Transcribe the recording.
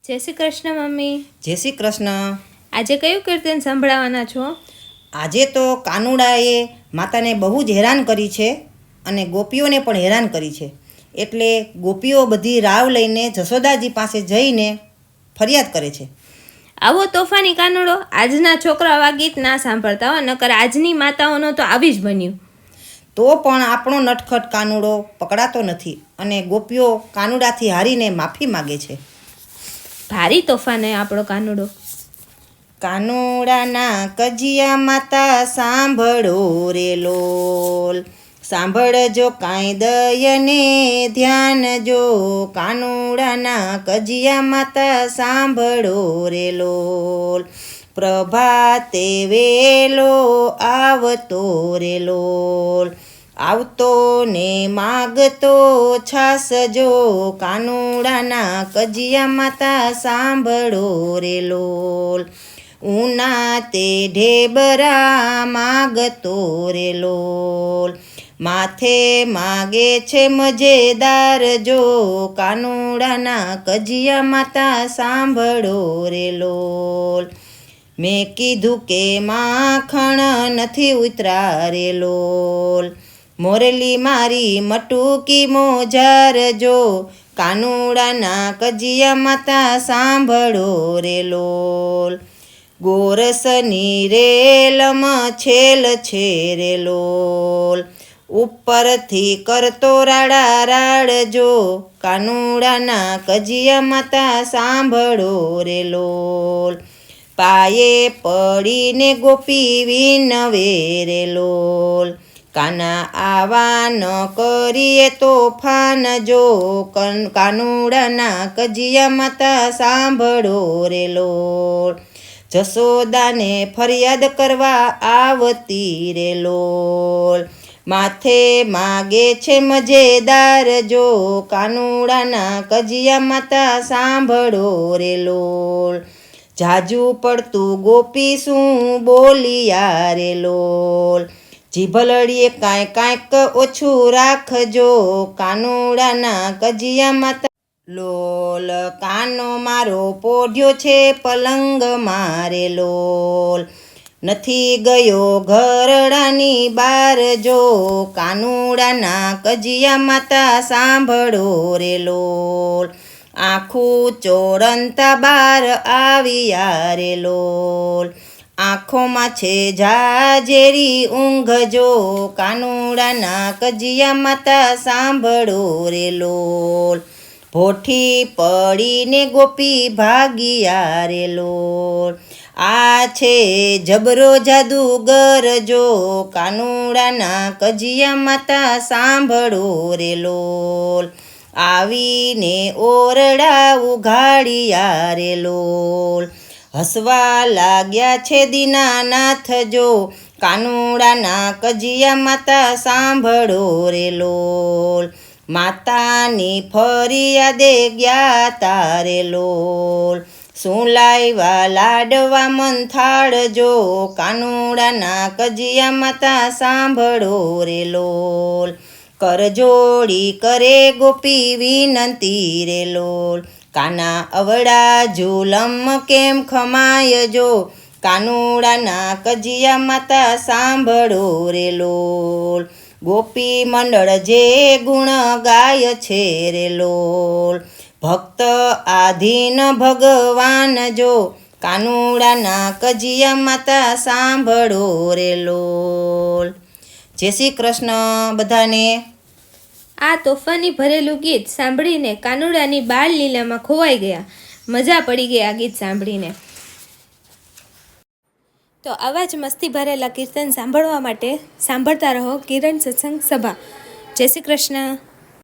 જય શ્રી કૃષ્ણ મમ્મી. જય શ્રી કૃષ્ણ. આજે કયું કીર્તન સંભળાવવાના છો? આજે તો કાનુડાએ માતાને બહુ જ હેરાન કરી છે અને ગોપીઓને પણ હેરાન કરી છે. એટલે ગોપીઓ બધી રાવ લઈને જશોદાજી પાસે જઈને ફરિયાદ કરે છે. આવો તોફાની કાનુડો, આજના છોકરાઓ આ ગીત ના સાંભળતા હોય, નકર આજની માતાઓનો તો આવી જ બન્યું. તો પણ આપણો નટખટ કાનુડો પકડાતો નથી અને ગોપીઓ કાનુડાથી હારીને માફી માગે છે. ભારી તોફાન હે આપણો કાનુડો. કાનુડાના કજિયા માતા સાંભળો રે લોલ, સાંભળજો કાંઈ દયને ધ્યાન જો. કાનુડાના કજિયા માતા સાંભળો રે લોલ, પ્રભાતે વેલો આવતો રે લોલ, આવતો ને માગતો છાસ જો. કાનુડાના કજિયા માતા સાંભળો રે લોલ, ઉના તે ઢેબરા માગતો રે લોલ, માથે માગે છે મજેદાર જો. કાનુડાના કજિયા માતા સાંભળો રે લોલ, મેં કીધું કે માખણ નથી ઉતરા રે લોલ, મોરલી મારી મટુકી મોજાર જો. કાનુડાના કજિયા માતા સાંભળો રે લોલ, ગોરસની રેલમાં છેલ છે રે લોલ, ઉપરથી કરતો રાડા રાડ જો. કાનુડાના કજિયા માતા સાંભળો રે લોલ, પાયે પડીને ગોપી વિનવે રે લોલ, કાના આવા ન કરીએ તોફાન જો. કાનુડાના કજિયા માતા સાંભળો રે લોલ, જશોદાને ફરિયાદ કરવા આવતી રે લોલ, માથે માગે છે મજેદાર જો. કાનુડાના કજિયા માતા સાંભળો રે લોલ, જાજુ પડતું ગોપી શું બોલિયા રે લોલ, જીભલડીએ કાંઈક ઓછું રાખજો. કાનુડાના કજિયા માતા લોલ, કાનો મારો પોઢ્યો છે પલંગ મારે લોલ, નથી ગયો ઘરડાની બાર જો. કાનુડાના કજિયા માતા સાંભળો રે લોલ, આખું ચોરંતા બાર આવ્યા રે લોલ, આંખોમાં છે જાજેરી ઊંઘ જો. કાનુડાના કજિયા માતા સાંભળો રે લોલ, ભોઠી પડીને ગોપી ભાગ્યા રે લોલ, આ છે જબરો જાદુગર જો. કાનુડાના કજિયા માતા સાંભળો રે લોલ, આવીને ઓરડા ઉઘાડિયા રે લોલ, હસવા લાગ્યા છે દીનાનાથ જો. કાનુડાના કજિયા માતા સાંભળો રે લોલ, માતાની ફરિયાદે ગયા તારે લોલ, શું લાવ્યા લાડવા મંથાળ જો. કાનુડાના કજિયા માતા સાંભળો રે લોલ, કરજોડી કરે ગોપી વિનંતી રે લોલ, કાના અવડા ઝુલમ કેમ ખમાય જો. કાનુડાના કજિયા માતા સાંભળો રે લોલ, ગોપી મંડળ જે ગુણ ગાય છે રે લોલ, ભક્ત આધીન ભગવાન જો. કાનુડાના કજિયા માતા સાંભળો રે લોલ. જય શ્રી કૃષ્ણ બધાને. આ તોફાની ભરેલું ગીત સાંભળીને કાનુડાની બાળ લીલામાં ખોવાઈ ગયા. મજા પડી ગઈ આ ગીત સાંભળીને. તો આવા જ મસ્તી ભરેલા કીર્તન સાંભળવા માટે સાંભળતા રહો કિરણ સત્સંગ સભા. જય શ્રી કૃષ્ણ.